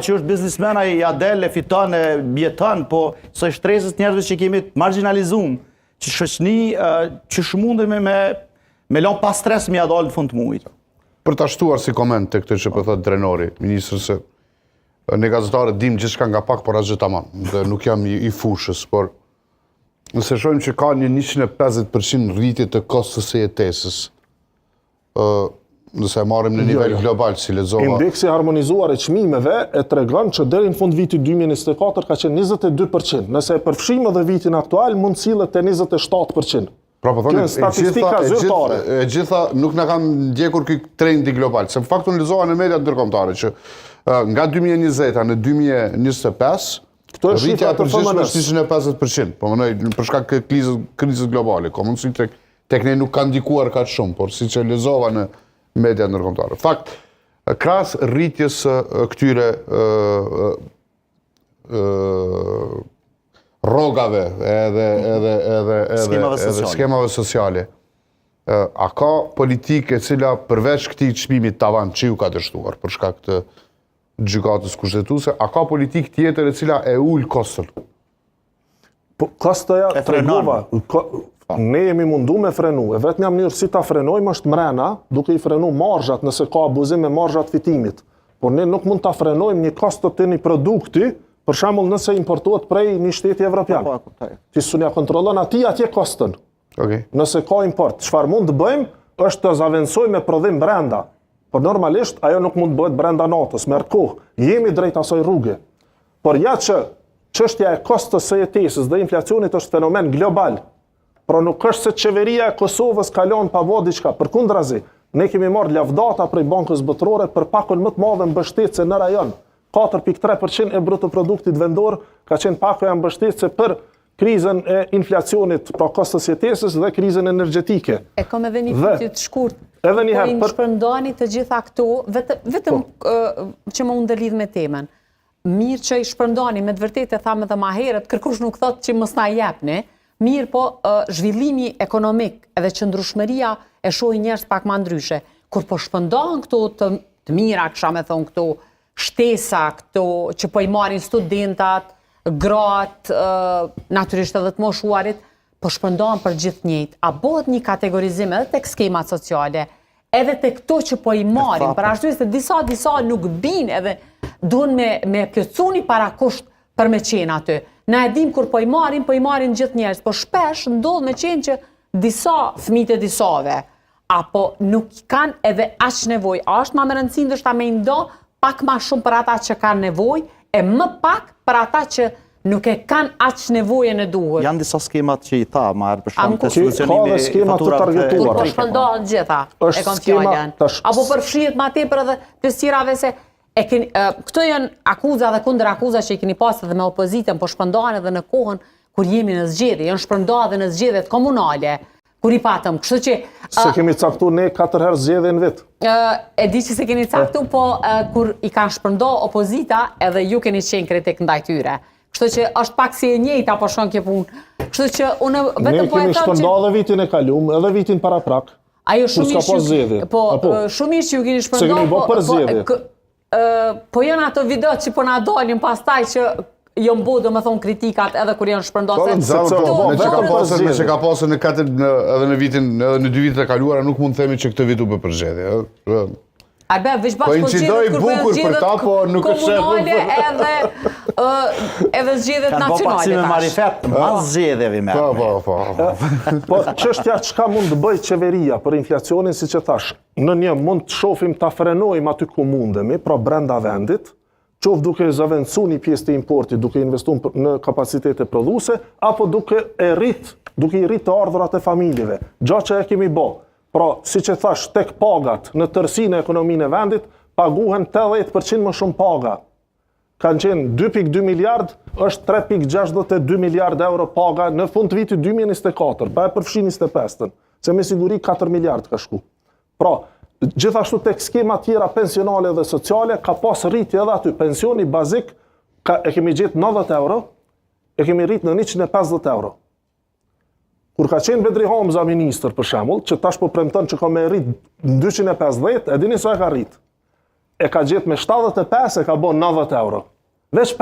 që është biznismen, ai ja del, e fiton, e bjeton, po së shtresës njerëzve që kemi të marginalizuar, që shoqëni që shmundemi me lënë pas stres me ja dalë në fund të muajit. Për ta shtuar si koment të këtë që po thotë Drenori, ministri, se ne gazetarët dim gjithçka nga pak, por asgjë tamam, dhe nuk jam i fushës, por nëse shohim që ka një 150% rritje të kostos së jetesës, nëse e marrim në nivel global, si lexova. Indeksi harmonizuar i çmimeve e tregon që deri në fund vitit 2024 ka qenë 22%. Nëse e përfshijmë edhe vitin aktual, mund sillet te 27%. Pra po thonë, statistika zyrtare. E gjitha nuk na kanë ndjekur ky trendi global. Se në fakt unë lexova në mediat ndërkombëtare që nga 2020 në 2025 rritja e përgjithshme është 150%. Po mendoj për shkak të krizës globale, ka mundësi tek ne nuk ka ndikuar kaq shumë, por siç e lexova në mediat ndërkombëtare. Fakt, krahas rritjes këtyre rrogave edhe skemave sociale, a ka politikë e cila përveç këtij çmimit tavan që ju ka dështuar për shkak të gjykatës kushtetuese, a ka politikë tjetër e cila e ul koston? Po kostoja tregova, ne jemi mundu me frenu, e vetmja mënyrë si ta frenojmë është mrena, duke i frenu marzhat nëse ka abuzim me marzhat fitimit. Por ne nuk mund ta frenojmë një kosto të një produkti, për shembull nëse importohet prej një shteti evropian. Ti s'u kontrollon atje koston. Nëse ka import, çfarë mund të bëjmë është të zaventësojmë me prodhim brenda. Por normalisht ajo nuk mund të bëhet brenda natës, merr kohë. Jemi drejt asaj rruge. Por ja që çështja e kostos së jetesës dhe inflacionit është fenomen global. Pra nuk është se qeveria e Kosovës ka lënë pa vë diçka, përkundrazi. Ne kemi marrë lavdata prej Bankës Botërore për pakon më të madhe mbështetëse në rajon. 4.3% e brutoproduktit vendor ka qenë pakoja mbështetëse për krizën e inflacionit, pra kostos jetesës dhe krizën energjetike. E kam edhe një pyetje të shkurtë. Edhe një herë për shpërndani të gjitha këto, vetëm që më ndërlidh me temën. Mirë që i shpërndani, me të vërtetë e thamë edhe më herët, kërkush nuk thotë që mos na jepni. Mirë po, zhvillimi ekonomik edhe qëndrueshmëria e shohin njerëz pak më ndryshe. Kur po shpërndahen këto të mira, kisha me thonë këto shtesa, këto që po i marrin studentat, gratë, natyrisht edhe të moshuarit, po shpërndahen për gjithë njëjtë. A bëhet një kategorizim edhe tek skemat sociale, edhe tek këto që po i marrin, për arsye se disa nuk bin edhe duhen me plotësuni para kusht për me qenë aty. Na e dim kur po i marrin gjithë njerëz, po shpesh ndodh me qenë që disa fëmijë e disave apo nuk kanë edhe aq nevojë. A është më e rëndësishme ndoshta me ndo pak më shumë për ata që kanë nevojë e më pak për ata që nuk e kanë aq nevojën e duhur. Janë disa skemat që i tha, marr për shkak të solucionimit e faturave. Kur po shpërndohen gjitha, e kam fjalën. Apo përfshihet më tepër edhe pjesëtirave se këto janë akuza dhe kundër akuza që i keni pasur edhe me opozitën, po shpërndohen edhe në kohën kur jemi në zgjedhje, janë shpërndarë edhe në zgjedhjet komunale, kur i patëm. Kështu që se kemi caktuar ne 4 herë zgjedhje në vit. E di që se keni caktuar, po kur i kanë shpërndarë opozita, edhe ju keni qenë kritik ndaj tyre. Kështu që është pak si e njëjta apo shkon kjo punë. Kështu që unë vetëm po e them që ne kemi shpërndarë edhe vitin e kaluar, edhe vitin paraprak. Ajo shumë mirë që ju keni shpërndarë. Po janë ato videot që po na dalin pastaj që jo mbo do me thonë kritikat edhe kur janë shpërndosur. Me që ka pasur edhe në vitin, edhe në 2 vitet e kaluara, nuk mund të themi që këtë vit u bë përzgjedhje. Po incidoi bukur për ta, po nuk është komunale edhe zgjedhjet nacionale. Kanë bërë me marifet, mas zgjedhjeve me. Po çështja çka mund të bëjë qeveria për inflacionin, siç e thash, në një mund të shohim ta frenojmë aty ku mundemi, pra brenda vendit, qoftë duke zaventësuar një pjesë të importit, duke investuar në kapacitete prodhuese, apo duke i rrit të ardhurat e familjeve. Gjë që e kemi bë. Pra, siç e thash, tek pagat në tërësinë e ekonominë e vendit, paguhen 80% më shumë paga. Kanë qenë 2.2 miliard, është 3.62 miliard euro paga në fund të vitit 2024, pa e përfshi 25-ën, se me siguri 4 miliard ka shku. Pra, gjithashtu tek skema tjera pensionale dhe sociale, ka pas rritje edhe aty. Pensioni bazik, e kemi gjetë 90 euro, e kemi rritë në 150 euro. Kur ka qenë Bedri Hamza ministër, për shembull, që tash po premton që ka me rrit në 250, e dini sa e ka rrit? e ka gjetë me 75, e ka bo 90 euro. Veç